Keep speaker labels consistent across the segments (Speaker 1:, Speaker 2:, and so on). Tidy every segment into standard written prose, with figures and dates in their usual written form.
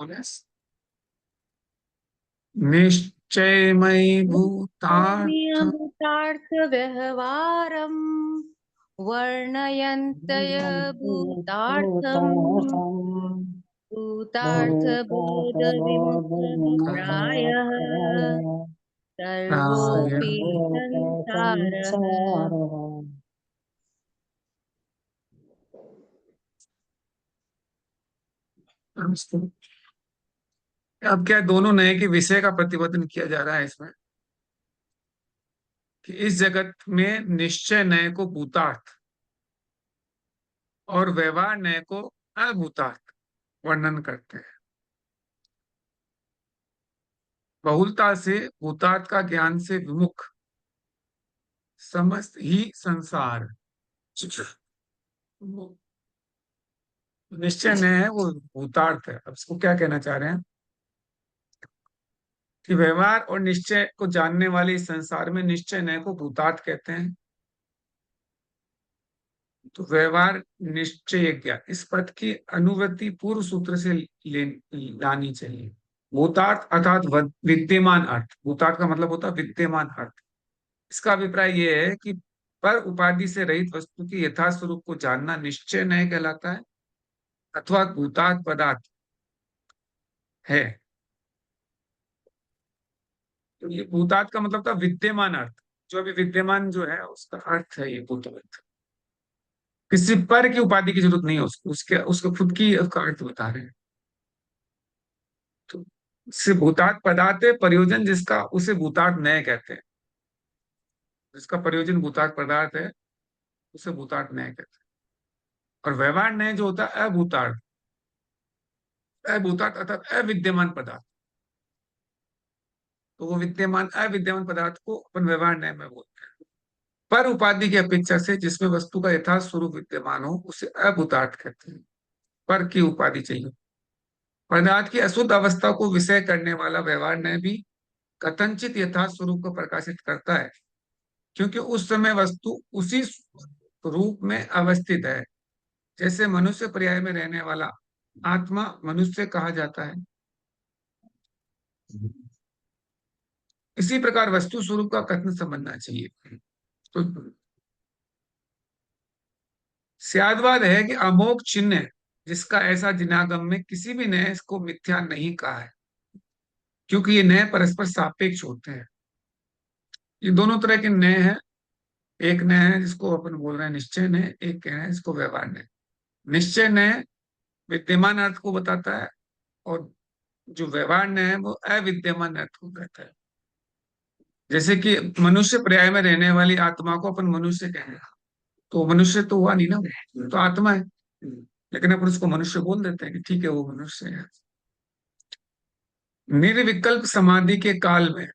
Speaker 1: Honest निश्चयमयी भूतार्थ
Speaker 2: भूतार्थव्यवहारम् वर्णयन्तय भूतार्थम् भूतार्थबोधविमुक्तप्रायः
Speaker 1: प्राय
Speaker 2: सर्वोऽपि संसारः।
Speaker 1: अब क्या है, दोनों नए के विषय का प्रतिपादन किया जा रहा है इसमें कि इस जगत में निश्चय नए को भूतार्थ और व्यवहार नए को अभूतार्थ वर्णन करते हैं। बहुलता से भूतार्थ का ज्ञान से विमुख समस्त ही संसार वो निश्चय नए है, वो भूतार्थ है। अब इसको क्या कहना चाह रहे हैं कि व्यवहार और निश्चय को जानने वाले इस संसार में निश्चय नए को भूतार्थ कहते हैं। तो व्यवहार निश्चय ज्ञान इस पद की अनुवृत्ति पूर्व सूत्र से लानी चाहिए। भूतार्थ अर्थात विद्यमान अर्थ, भूतार्थ का मतलब होता है विद्यमान अर्थ। इसका अभिप्राय यह है कि पर उपाधि से रहित वस्तु की यथार्थ स्वरूप को जानना निश्चय नहीं कहलाता है अथवा भूतार्थ पदार्थ है। तो ये भूतार्थ का मतलब था विद्यमान अर्थ, जो अभी विद्यमान जो है उसका अर्थ है ये भूतार्थ। किसी पर की उपाधि की जरूरत नहीं है उसको, उसके उसको खुद की उसका अर्थ बता रहे हैं। तो से भूतार्थ पदार्थ है प्रयोजन जिसका, उसे भूतार्थ नय कहते हैं। जिसका प्रयोजन भूतार्थ पदार्थ है उसे भूतार्थ नय कहते हैं। और व्यवहार नय जो होता है अभूतार्थ, अभूतार्थ अर्थात अविद्यमान पदार्थ। तो वो विद्यमान अविद्यमान पदार्थ को अपन व्यवहार नय में बोलते हैं। पर उपाधि की अपेक्षा से जिसमें वस्तु का यथार्थ स्वरूप विद्यमान हो उसे अभूतार्थ कहते हैं। पर की उपाधि चाहिए। पदार्थ की अशुद्ध अवस्था को विषय करने वाला व्यवहार नय भी कथनचित यथार्थ स्वरूप को प्रकाशित करता है, क्योंकि उस समय वस्तु उसी रूप में अवस्थित है। जैसे मनुष्य पर्याय में रहने वाला आत्मा मनुष्य कहा जाता है, इसी प्रकार वस्तु स्वरूप का कथन समझना चाहिए। तो स्यादवाद है कि अमोघ चिन्ह जिसका ऐसा जिनागम में किसी भी नए को मिथ्या नहीं कहा है, क्योंकि ये नए परस्पर सापेक्ष होते हैं। ये दोनों तरह के नए हैं। एक नए है जिसको अपन बोल रहे हैं निश्चय नए, एक कह रहे हैं जिसको व्यवहार नए। निश्चय नए विद्यमान अर्थ को बताता है और जो व्यवहार नए है वो अविद्यमान अर्थ को कहता है। जैसे कि मनुष्य पर्याय में रहने वाली आत्मा को अपन मनुष्य कह रहे हैं, तो मनुष्य तो हुआ नहीं ना, तो आत्मा है। लेकिन अपन उसको मनुष्य बोल देते हैं कि ठीक है वो मनुष्य है। निर्विकल्प समाधि के काल में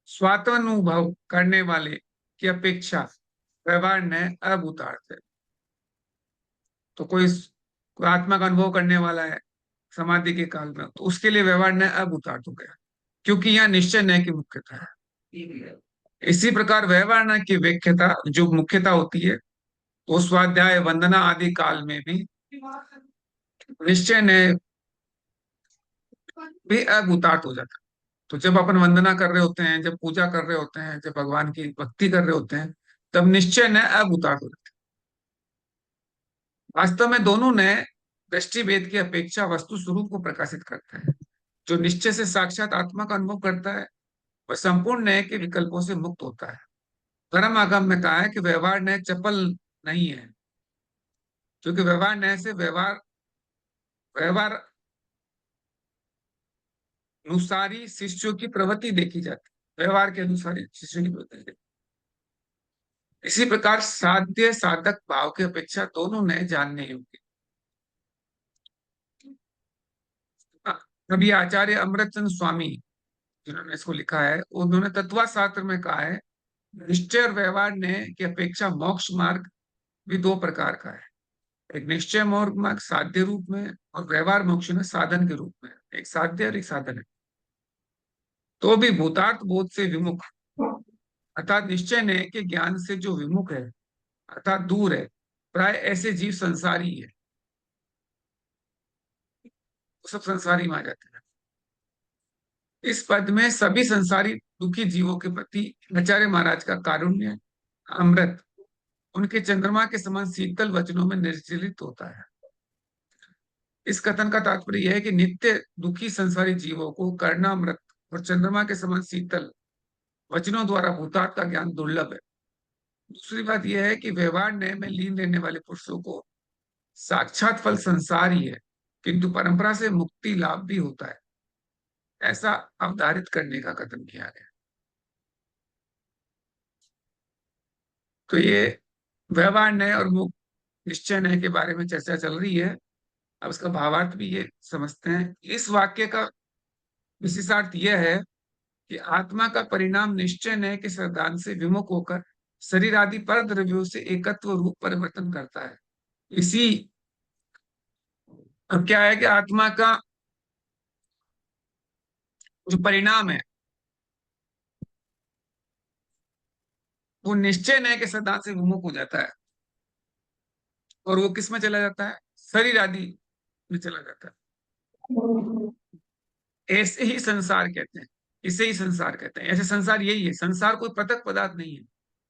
Speaker 1: स्वात्मानुभव करने वाले की अपेक्षा व्यवहार नय अभूतार्थ है। तो कोई आत्मा का अनुभव करने वाला है समाधि के काल में, तो उसके लिए व्यवहार नय अभूतार्थ हो गया, क्योंकि यहाँ निश्चय नय की मुख्यता है। इसी प्रकार व्यवहार नय की व्याख्याता जो मुख्यता होती है वो स्वाध्याय वंदना आदि काल में भी निश्चय नय भी अभूतार्थ हो जाता है। तो जब अपन वंदना कर रहे होते हैं, जब पूजा कर रहे होते हैं, जब भगवान की भक्ति कर रहे होते हैं, तब निश्चय नय अभूतार्थ हो जाता है। वास्तव में दोनों नय दृष्टि भेद की अपेक्षा वस्तु स्वरूप को प्रकाशित करते हैं। जो निश्चय से साक्षात आत्मा का अनुभव करता है वह संपूर्ण नय के विकल्पों से मुक्त होता है। धर्म आगम में कहा है कि व्यवहार नय चपल नहीं है, क्योंकि व्यवहार नय से व्यवहार व्यवहार अनुसारी शिष्यों की प्रवृत्ति देखी जाती है। व्यवहार के अनुसार ही शिष्यों की प्रवृत्ति देखी। इसी प्रकार साध्य साधक भाव की अपेक्षा दोनों नए जानने योग्य। अभी आचार्य अमृतचंद स्वामी जिन्होंने इसको लिखा है, उन्होंने तत्व शास्त्र में कहा है निश्चय और व्यवहार ने की अपेक्षा मोक्ष मार्ग भी दो प्रकार का है। एक निश्चय मार्ग साध्य रूप में और व्यवहार मोक्ष में साधन के रूप में। एक साध्य और एक साधन है। तो भी भूतार्थ बोध से विमुख अर्थात निश्चय ने के ज्ञान से जो विमुख है अर्थात दूर है, प्राय ऐसे जीव संसारी है। वो सब संसारी में आ जाते हैं। इस पद में सभी संसारी दुखी जीवों के प्रति आचार्य महाराज का कारुण्य अमृत उनके चंद्रमा के समान शीतल वचनों में निर्जलित होता है। इस कथन का तात्पर्य यह है कि नित्य दुखी संसारी जीवों को कर्णामृत और चंद्रमा के समान शीतल वचनों द्वारा भूतार्थ का ज्ञान दुर्लभ है। दूसरी बात यह है कि व्यवहार न्याय में लीन रहने वाले पुरुषों को साक्षात फल संसार ही है, किंतु परंपरा से मुक्ति लाभ भी होता है, ऐसा अवधारित करने का कथन किया गया। तो ये व्यवहार न्याय और मुक्त निश्चय न्याय के बारे में चर्चा चल रही है। अब इसका भावार्थ भी ये समझते हैं। इस वाक्य का विशेषार्थ यह है कि आत्मा का परिणाम निश्चय न्याय के सिद्धांत से विमुख होकर शरीर आदि पर द्रव्यों से एकत्व रूप परिवर्तन करता है। इसी अब क्या है कि आत्मा का जो परिणाम है वो निश्चय न्याय के सिद्धांत से विमुख हो जाता है और वो किस में चला जाता है? शरीर आदि में चला जाता है। ऐसे ही संसार कहते हैं, इसे ही संसार कहते हैं। ऐसे संसार यही है, संसार कोई पृथक पदार्थ नहीं है।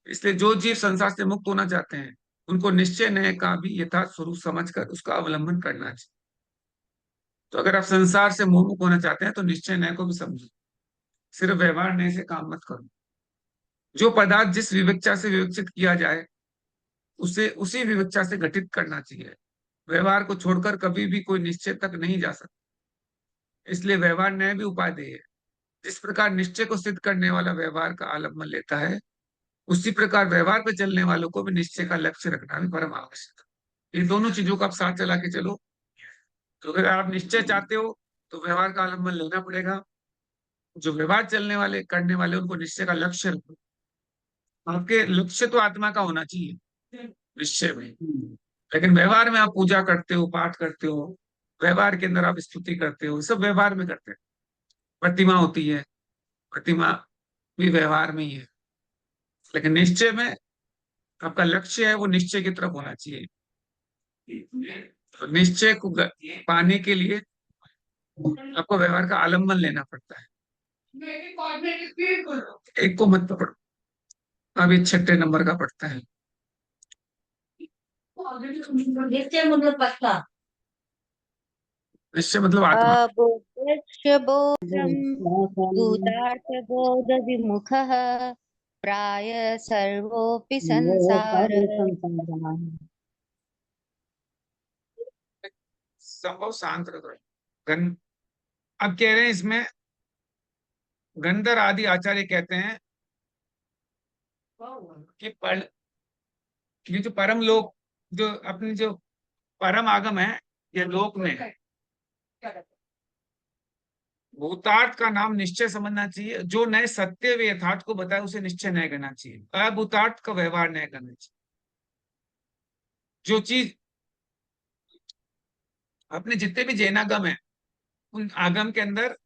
Speaker 1: इसलिए जो जीव संसार से मुक्त होना चाहते हैं उनको निश्चय न्याय का भी यथार्थ स्वरूप समझकर उसका अवलंबन करना चाहिए। तो अगर आप संसार से मोहमुख होना चाहते हैं तो निश्चय न्याय को भी समझो, सिर्फ व्यवहार न्याय से काम मत करो। जो पदार्थ जिस विवेकचा से विवेचित किया जाए उसे उसी विवेकचा से घटित करना चाहिए। व्यवहार को छोड़कर कभी भी कोई निश्चय तक नहीं जा सकता। इसलिए व्यवहार न्याय भी उपादेय है। जिस प्रकार निश्चय को सिद्ध करने वाला व्यवहार का आलम्बन लेता है, उसी प्रकार व्यवहार पे चलने वालों को भी निश्चय का लक्ष्य रखना भी परम आवश्यक है। इन दोनों चीजों को आप साथ चला के चलो। तो अगर आप निश्चय चाहते हो तो व्यवहार का आलम्बन लेना पड़ेगा। जो व्यवहार चलने वाले करने वाले उनको निश्चय का लक्ष्य रखो। आपके लक्ष्य तो आत्मा का होना चाहिए निश्चय में। लेकिन व्यवहार में आप पूजा करते हो, पाठ करते हो, व्यवहार के अंदर आप स्तुति करते हो, सब व्यवहार में करते हैं। प्रतिमा होती है, प्रतिमा भी व्यवहार में ही है। लेकिन निश्चय में आपका लक्ष्य है वो निश्चय की तरफ होना चाहिए। तो निश्चय को पाने के लिए आपको व्यवहार का आलम्बन लेना पड़ता है। एक को मत पकड़ो, अभी छठे नंबर का पड़ता है।
Speaker 2: निश्चय मतलब पक्का।
Speaker 1: निश्चय मतलब आत्मा।
Speaker 2: अबोधस्य बोधम भूतार्थबोध विमुखः प्राय सर्वोऽपि संसारः।
Speaker 1: संभव शांत गण अब कह रहे हैं इसमें गंधर आदि आचार्य कहते हैं कि ये जो परम लोक, जो अपने जो परम आगम है ये लोक में है, भूतार्थ का नाम निश्चय समझना चाहिए। जो नए सत्य व यथार्थ को बताए उसे निश्चय नहीं करना चाहिए। अभूतार्थ का व्यवहार नहीं करना चाहिए। जो चीज अपने जितने भी जैनागम है उन आगम के अंदर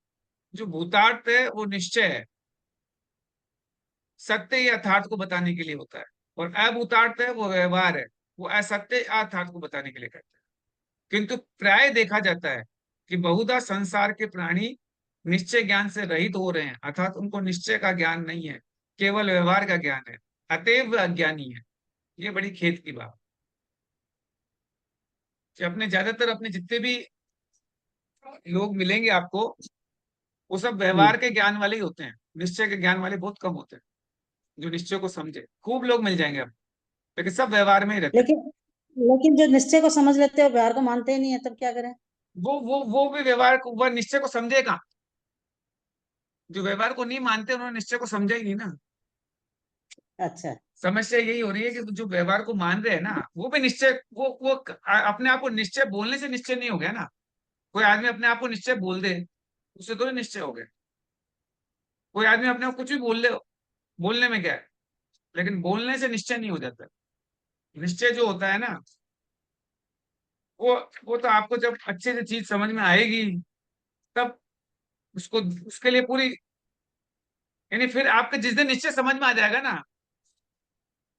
Speaker 1: जो भूतार्थ है वो निश्चय है, सत्य या यथार्थ को बताने के लिए होता है। और अभूतार्थ है वो व्यवहार है, वो असत्य अर्थार्थ को बताने के लिए करता है। किंतु प्राय देखा जाता है कि बहुधा संसार के प्राणी निश्चय ज्ञान से रहित हो रहे हैं, अर्थात उनको निश्चय का ज्ञान नहीं है, केवल व्यवहार का ज्ञान है, अतएव वे अज्ञानी है। ये बड़ी खेद की बात कि अपने ज्यादातर अपने जितने भी लोग मिलेंगे आपको वो सब व्यवहार के ज्ञान वाले ही होते हैं, निश्चय के ज्ञान वाले बहुत कम होते हैं। जो निश्चय को समझे खूब लोग मिल जाएंगे आप, लेकिन सब व्यवहार में ही रहते हैं।
Speaker 3: लेकिन लेकिन जो निश्चय को समझ लेते हैं व्यवहार को मानते ही नहीं है, तब क्या करें?
Speaker 1: वो भी व्यवहार को, वह निश्चय को समझेगा। जो व्यवहार को नहीं मानते उन्होंने निश्चय को समझा ही नहीं ना।
Speaker 3: अच्छा।
Speaker 1: समस्या यही हो रही है कि जो व्यवहार को मान रहे हैं ना वो भी निश्चय, वो अपने आप को निश्चय बोलने से निश्चय नहीं हो गया ना। कोई आदमी अपने आप को निश्चय बोल दे उससे तो निश्चय हो गया। कोई आदमी अपने आप कुछ भी बोल ले, बोलने में क्या है, लेकिन बोलने से निश्चय नहीं हो जाता। निश्चय जो होता है ना वो वो तो आपको जब अच्छे से चीज समझ में आएगी तब उसको, उसके लिए पूरी, यानी फिर आपके जिस दिन निश्चय समझ में आ जाएगा ना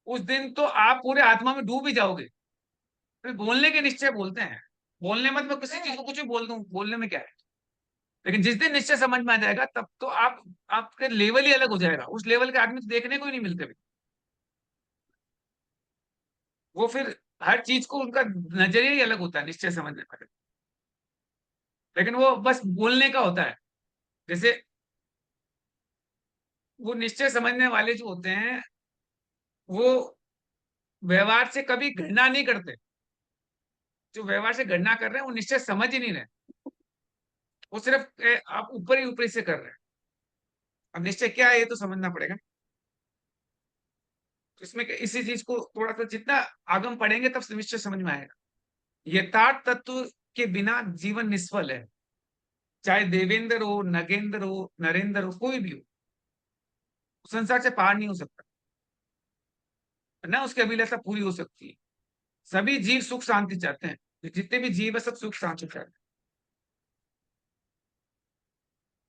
Speaker 1: उस दिन तो आप पूरे आत्मा में डूब ही जाओगे। फिर बोलने के निश्चय बोलते हैं, बोलने मत, मैं किसी चीज को कुछ भी बोल दूं, बोलने में क्या है। लेकिन जिस दिन निश्चय समझ में आ जाएगा, तब तो आपके लेवल ही अलग हो जाएगा। उस लेवल के आदमी तो देखने को ही नहीं मिलते भी। वो फिर हर चीज को उनका नजरिया ही अलग होता है निश्चय समझने का। लेकिन वो बस बोलने का होता है। जैसे वो निश्चय समझने वाले जो होते हैं, वो व्यवहार से कभी घृणा नहीं करते। जो व्यवहार से घृणा कर रहे हैं वो निश्चय समझ ही नहीं रहे। वो सिर्फ आप ऊपर ही ऊपर से कर रहे हैं। अब निश्चय क्या है ये तो समझना पड़ेगा। तो इसमें इसी चीज को थोड़ा सा जितना आगम पढ़ेंगे तब निश्चय समझ में आएगा। यथार्थ तत्व के बिना जीवन निष्फल है। चाहे देवेंद्र हो, नगेंद्र हो, नरेंद्र हो, कोई भी हो, संसार से पार नहीं हो सकता, ना उसकी अभिलाषा पूरी हो सकती है। सभी जीव सुख शांति चाहते हैं। जितने भी जीव है सब सुख शांति चाहते हैं।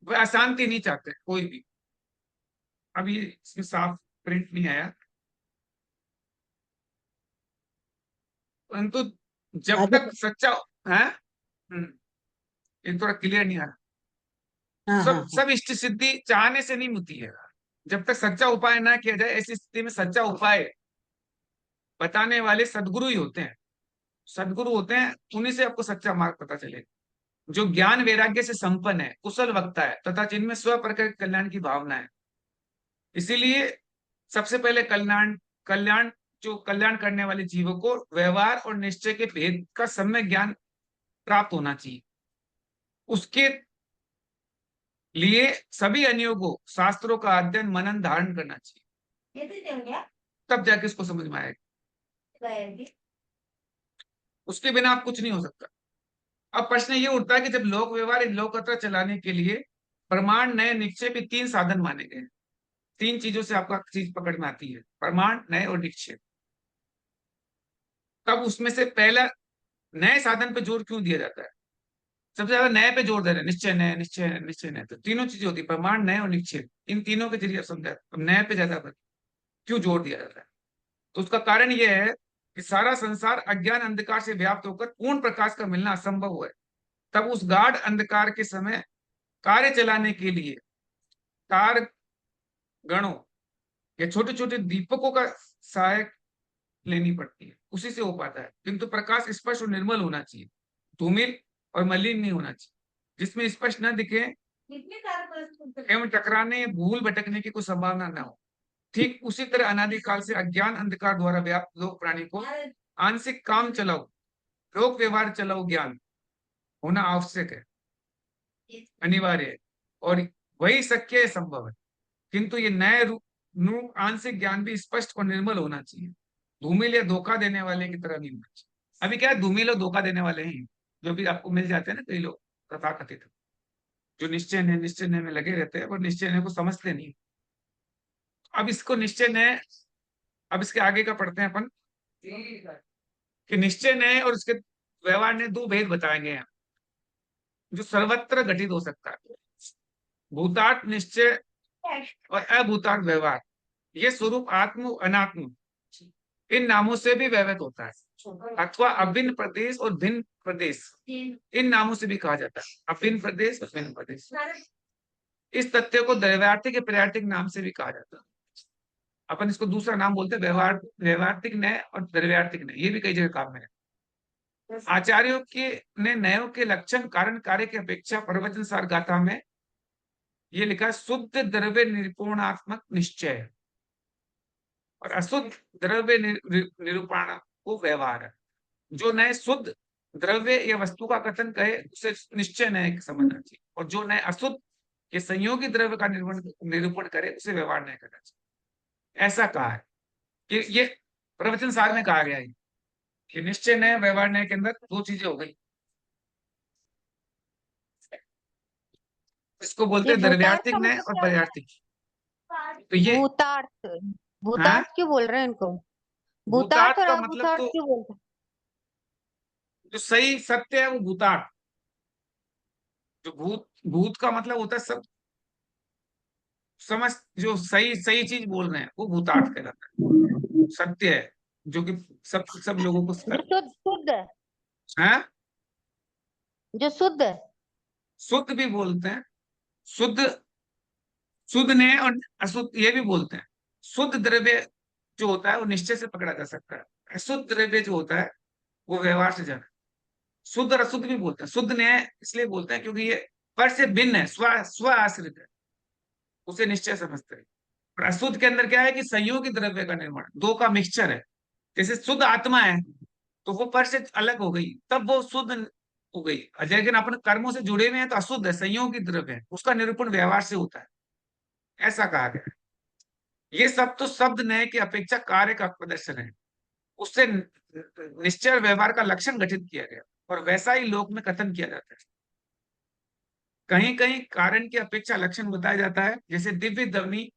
Speaker 1: वे अशांति नहीं चाहते कोई भी। अभी इसमें साफ प्रिंट नहीं आया, परंतु जब
Speaker 3: आगे
Speaker 1: तक सच्चा है, ये थोड़ा क्लियर नहीं आ रहा।
Speaker 3: हाँ हाँ
Speaker 1: सब
Speaker 3: हाँ।
Speaker 1: सब इष्ट सिद्धि चाहने से नहीं होती है। जब तक सच्चा उपाय ना किया जाए, ऐसी स्थिति में सच्चा उपाय बताने वाले सदगुरु ही होते हैं। सदगुरु होते हैं, उन्हीं से आपको सच्चा मार्ग पता चलेगा। जो ज्ञान वैराग्य से संपन्न है, कुशल वक्ता है, तथा जिनमें स्व प्रकट कल्याण की भावना है। इसीलिए सबसे पहले कल्याण कल्याण जो कल्याण करने वाले जीवों को व्यवहार और निश्चय के भेद का सम्यक ज्ञान प्राप्त होना चाहिए। उसके लिए सभी अनियोगों शास्त्रों का अध्ययन मनन धारण करना चाहिए। तब जाके उसको समझ में आएगा। उसके बिना आप कुछ नहीं हो सकता। अब प्रश्न ये उठता है कि जब लोक व्यवहार लोक कथा चलाने के लिए प्रमाण, नए, निश्चय भी तीन साधन माने गए। तीन चीजों से आपका चीज पकड़ में आती है, प्रमाण, नए और निश्चय। तब उसमें से पहला नए साधन पे जोर क्यों दिया जाता है? सबसे ज्यादा नए पे जोर दे रहे हैं, निश्चय नए, निश्चय नए, निश्चय नए। तो तीनों चीजें होती है, प्रमाण, नए और निश्चय। इन तीनों के जरिए समझा, अब नए पे ज्यादा क्यों जोर दिया जाता है? तो उसका कारण यह है कि सारा संसार अज्ञान अंधकार से व्याप्त होकर पूर्ण प्रकाश का मिलना असंभव है। तब उस गाढ़ अंधकार के समय कार्य चलाने के लिए तार गणों या छोटे छोटे दीपकों का सहायक लेनी पड़ती है। उसी से हो पाता है। किंतु प्रकाश स्पष्ट और निर्मल होना चाहिए, धूमिल और मलिन नहीं होना चाहिए, जिसमें स्पष्ट न दिखे एवं टकराने, भूल भटकने की कोई संभावना न हो। ठीक उसी तरह अनादिकाल से अज्ञान अंधकार द्वारा व्याप्त लोक प्राणी को आंशिक काम चलाओ, लोक व्यवहार चलाओ ज्ञान होना आवश्यक है, अनिवार्य है, और वही शक्य संभव है। किंतु ये नए रूप आंशिक ज्ञान भी स्पष्ट और निर्मल होना चाहिए, धूमिल या धोखा देने वाले की तरह नहीं होना चाहिए। अभी क्या है, धूमिल और धोखा देने वाले हैं जो भी आपको मिल जाते हैं ना, कई लोग तथाकथित जो निश्चय में लगे रहते हैं और निश्चय को समझते नहीं। अब इसको अब इसके आगे का पढ़ते हैं अपन कि निश्चय नए और उसके व्यवहार ने दो भेद बताए गए हैं जो सर्वत्र घटित हो सकता है। भूतार्थ निश्चय और अभूतार्थ व्यवहार। ये स्वरूप आत्म अनात्म इन नामों से भी व्यवहित होता है, अथवा अभिन्न प्रदेश और भिन्न प्रदेश इन नामों से भी कहा जाता है। अभिन्न प्रदेश और भिन्न प्रदेश। इस तथ्य को दैवार्थिक पर्यार्थिक नाम से भी कहा जाता है। अपन इसको दूसरा नाम बोलते हैं, व्यवहार्थिक न्याय और द्रव्यार्थिक न्याय। ये भी कई जगह काम में है। आचार्यों के ने न्यायों के लक्षण कारण कार्य की अपेक्षा प्रवचन सार गाथा में ये लिखा, शुद्ध द्रव्य निरूपणात्मक निश्चय और अशुद्ध द्रव्य निरूपण को व्यवहार है। जो नए शुद्ध द्रव्य या वस्तु का कथन कहे उसे निश्चय नय समझना चाहिए, और जो नए अशुद्ध के संयोगी द्रव्य का निरूपण करे उसे व्यवहार नहीं करना चाहिए। ऐसा कहा है कि ये प्रवचन सार में कहा गया है कि निश्चय नय व्यवहार नय के अंदर दो चीजें हो गई। इसको बोलते
Speaker 2: ये
Speaker 1: हैं
Speaker 2: भूतार्थ
Speaker 1: द्रव्यार्थिक
Speaker 2: का
Speaker 1: नय
Speaker 2: मतलब
Speaker 1: और
Speaker 2: क्या होता
Speaker 1: पर्यार्थिक। तो
Speaker 2: है?
Speaker 1: ये
Speaker 2: भूतार्थ,
Speaker 1: हाँ,
Speaker 2: भूतार्थ क्यों बोल रहे हैं इनको? भूतार्थ
Speaker 1: भूतार्थ
Speaker 2: और
Speaker 1: का मतलब
Speaker 2: अभूतार्थ
Speaker 1: तो
Speaker 2: क्यों बोलते हैं?
Speaker 1: जो सही सत्य है वो भूतार्थ। जो भूत भूत का मतलब होता है सब समझ, जो सही सही चीज बोल रहे हैं वो भूतार्थ कहलाता है। सत्य है जो कि सब सब लोगों को
Speaker 2: जो शुद्ध शुद्ध है,
Speaker 1: है।
Speaker 2: जो शुद्ध है।
Speaker 1: शुद्ध भी बोलते हैं, शुद्ध, शुद्ध ने और अशुद्ध ये भी बोलते हैं। शुद्ध द्रव्य जो होता है वो निश्चय से पकड़ा जा सकता है, अशुद्ध द्रव्य जो होता है वो व्यवहार से जाना। शुद्ध और अशुद्ध भी बोलते हैं। शुद्ध न्याय इसलिए बोलते हैं क्योंकि ये पर से भिन्न है, स्व स्व आश्रित है, उसे निश्चय समझते हैं। और अशुद्ध के अंदर क्या है कि संयोगी द्रव्य का निर्माण, दो का मिक्सचर है। जैसे शुद्ध आत्मा है तो वो पर से अलग हो गई, तब वो शुद्ध हो गई। लेकिन अपन कर्मों से जुड़े हुए हैं तो अशुद्ध है, संयोगी द्रव्य है, उसका निरूपण व्यवहार से होता है, ऐसा कहा गया है। ये सब तो शब्द न्याय की अपेक्षा कार्य का प्रदर्शन है, उससे निश्चय और व्यवहार का लक्षण गठित किया गया और वैसा ही लोक में कथन किया जाता है। कहीं कहीं कारण की अपेक्षा लक्षण बताया जाता है, जैसे दिव्य ध्वनि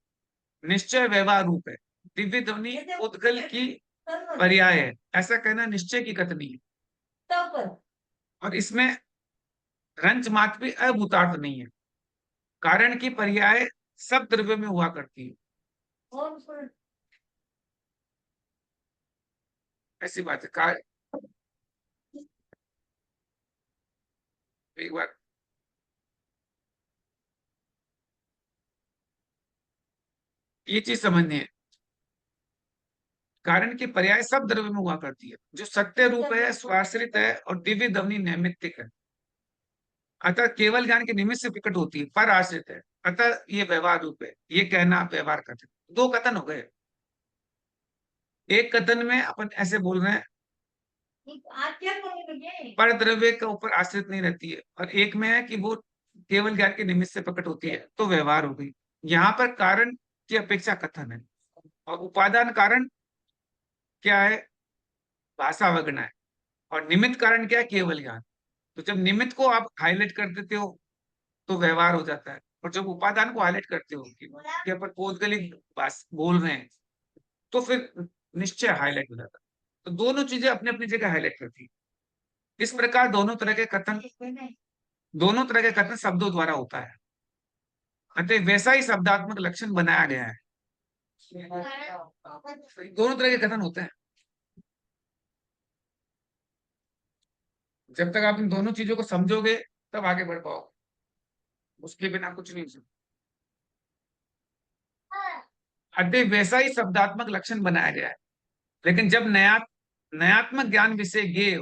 Speaker 1: निश्चय व्यवहार रूप है, दिव्य ध्वनि उद्गल की पर्याय है, ऐसा कहना निश्चय की कथनी है। और इसमें रंच मात्र भी अभूतार्थ नहीं है, कारण की पर्याय सब द्रव्य में हुआ करती है, ऐसी बात है। एक बार ये चीज समझनी है, कारण की पर्याय सब द्रव्य में हुआ करती है, जो सत्य रूप है, स्वाश्रित है और दिव्य ध्वनि नैमित्तिक है, अतः केवल ज्ञान के निमित्त से प्रकट होती है, पर आश्रित है, अतः ये व्यवहार रूप है। ये कहना व्यवहार कथन, दो कथन हो गए। एक कथन में अपन ऐसे बोल रहे हैं पर द्रव्य के ऊपर आश्रित नहीं रहती है, और एक में है कि वो केवल ज्ञान के निमित्त से प्रकट होती है, तो व्यवहार हो गई। यहाँ पर कारण की अपेक्षा कथन है, और उपादान कारण क्या है, भाषा वगना है, और निमित्त कारण क्या है, केवल ज्ञान। तो जब निमित्त को आप हाईलाइट कर देते हो तो व्यवहार हो जाता है, और जब उपादान को हाईलाइट करते हो कि अपन पौद्गलिक बोल रहे हैं तो फिर निश्चय हाईलाइट हो जाता है। तो दोनों चीजें अपने अपनी जगह हाईलाइट करती है। इस प्रकार दोनों तरह के कथन शब्दों द्वारा होता है, अतः वैसा ही शब्दात्मक लक्षण बनाया गया है। दोनों तरह के कथन होते हैं, जब तक आप इन दोनों चीजों को समझोगे तब आगे बढ़ पाओगे, उसके बिना कुछ नहीं समझ। अतः वैसा ही शब्दात्मक लक्षण बनाया गया है, लेकिन जब नयात्मक ज्ञान विषय ज्ञेय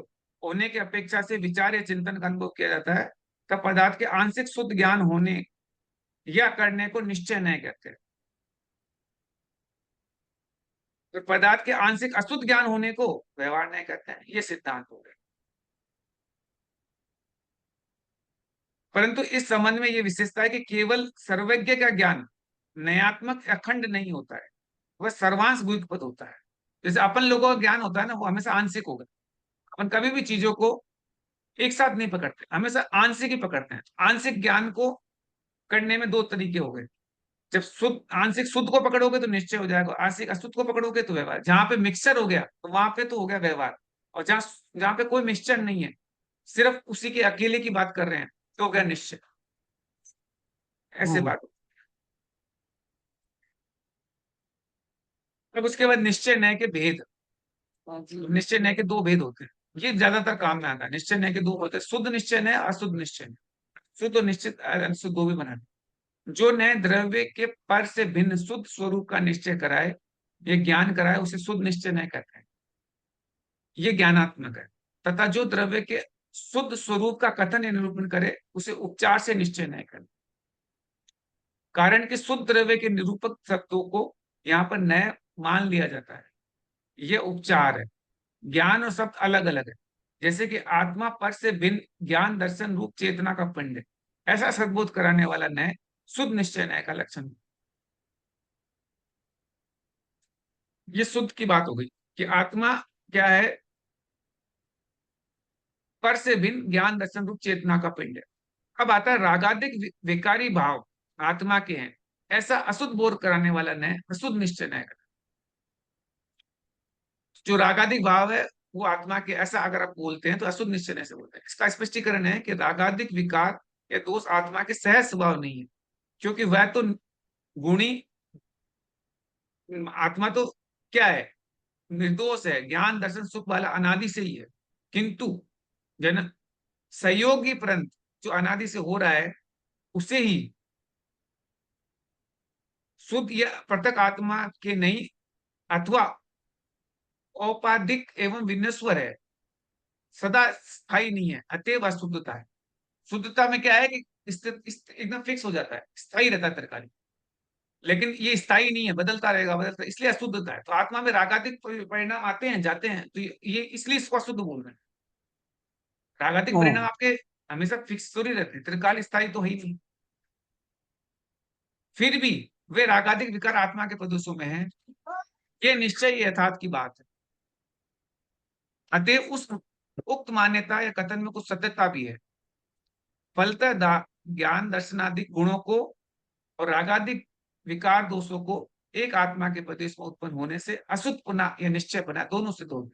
Speaker 1: होने की अपेक्षा से विचार या चिंतन का अनुभव किया जाता है, तब पदार्थ के आंशिक शुद्ध ज्ञान होने या करने को निश्चय नहीं कहते, तो पदार्थ के आंशिक अशुद्ध ज्ञान होने को व्यवहार नहीं कहते हैं। ये सिद्धांत हो गए। परंतु इस संबंध में यह विशेषता है कि केवल सर्वज्ञ का ज्ञान नयात्मक अखंड नहीं होता है, वह सर्वांश गुह्यपद होता है। जैसे अपन लोगों का ज्ञान होता है ना, वो हमेशा आंशिक होगा। अपन कभी भी चीजों को एक साथ नहीं पकड़ते, हमेशा आंशिक ही पकड़ते हैं। आंशिक ज्ञान को करने में दो तरीके हो गए, जब शुद्ध आंशिक शुद्ध को पकड़ोगे तो निश्चय हो जाएगा, आंशिक अशुद्ध को पकड़ोगे तो व्यवहार। जहां पे मिक्सचर हो गया तो वहां पे तो हो गया व्यवहार, और जहां जहां पे कोई मिक्सचर नहीं है, सिर्फ उसी के अकेले की बात कर रहे हैं, तो हो गया निश्चय। ऐसे बात। अब उसके बाद निश्चय न्याय के भेद। निश्चय न्याय के दो भेद होते हैं, ये ज्यादातर काम में आता है। निश्चय न्याय के दो होते हैं, शुद्ध निश्चय न्याय, अशुद्ध निश्चय न्याय। शुद्ध और निश्चित अशुद्ध दो भी बनाने। जो न्याय द्रव्य के पर से भिन्न शुद्ध स्वरूप का निश्चय कराए, ये ज्ञान कराए, उसे शुद्ध निश्चय न्याय कहते हैं, ये ज्ञानात्मक है। तथा जो द्रव्य के शुद्ध स्वरूप का कथन या निरूपण करे, उसे उपचार से निश्चय न्याय करे। कारण कि शुद्ध द्रव्य के निरूपक शब्दों को यहाँ पर नय मान लिया जाता है, ये उपचार है। ज्ञान और शब्द अलग अलग है, जैसे कि आत्मा पर से भिन्न ज्ञान दर्शन रूप चेतना का पिंड है, ऐसा सद्बोध कराने वाला न्याय शुद्ध निश्चय न्याय का लक्षण है। ये शुद्ध की बात हो गई कि आत्मा क्या है, पर से भिन्न ज्ञान दर्शन रूप चेतना का पिंड है। अब आता है रागादिक विकारी भाव आत्मा के हैं, ऐसा अशुद्ध बोध कराने वाला न्याय अशुद्ध निश्चय न्याय का। जो रागादिक भाव है वो आत्मा के, ऐसा अगर आप बोलते हैं तो अशुद्ध निश्चय न्याय से बोलते हैं। इसका स्पष्टीकरण है कि रागादिक विकार या दोष आत्मा के सहज स्वभाव नहीं है, क्योंकि वह तो गुणी आत्मा तो क्या है, निर्दोष है, ज्ञान दर्शन सुख वाला अनादि से ही है। किंतु जन सहयोगी परंत जो अनादि से हो रहा है उसे ही शुद्ध या पृथक आत्मा के नहीं अथवा औपाधिक एवं विनश्वर है, सदा स्थायी नहीं है, अतएव अशुद्धता है। शुद्धता में क्या है कि एकदम फिक्स हो जाता है, स्थायी रहता है तरकारी, लेकिन ये स्थायी नहीं है, बदलता रहेगा, बदलता, इसलिए अशुद्धता है। तो आत्मा में रागादिक परिणाम आते हैं जाते हैं, तो ये इसलिए इसको अशुद्ध बोल रहे हैं। रागादिक परिणाम आपके हमेशा फिक्स थोड़ी रहते हैं, त्रिकाल स्थायी तो है ही नहीं। फिर भी वे रागादिक विकार आत्मा के प्रदेशों में है, ये निश्चय यथार्थ की बात है। अतएव उस उक्त मान्यता या कथन में कुछ सत्यता भी है। फलतः ज्ञान दर्शनादिक गुणों को और रागादिक विकार दोषों को एक आत्मा के प्रदेश में उत्पन्न होने से अशुद्ध पुनः या निश्चय बना, दोनों से दो।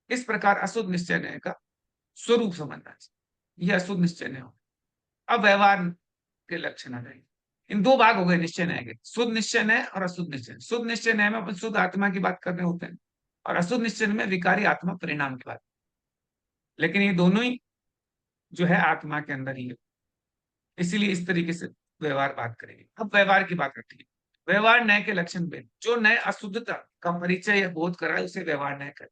Speaker 1: इस प्रकार अशुद्ध निश्चय न्याय का स्वरूप समझना चाहिए, यह अशुद्ध निश्चय न्याय हो। अब व्यवहार के लक्षण आ जाएंगे। इन दो भाग हो गए निश्चय न्याय के, शुद्ध निश्चय न्याय और अशुद्ध निश्चय। शुद्ध निश्चय न्याय में अपन शुद्ध आत्मा की बात कर रहे होते हैं, और अशुद्ध निश्चय में विकारी आत्मा परिणाम की बात। लेकिन ये दोनों ही जो है आत्मा के अंदर ही है, इसीलिए इस तरीके से व्यवहार बात करेंगे। अब व्यवहार की बात करती है। व्यवहार न्याय के लक्षण भेद, जो नए अशुद्धता का परिचय या बोध कराए उसे व्यवहार न्याय करे,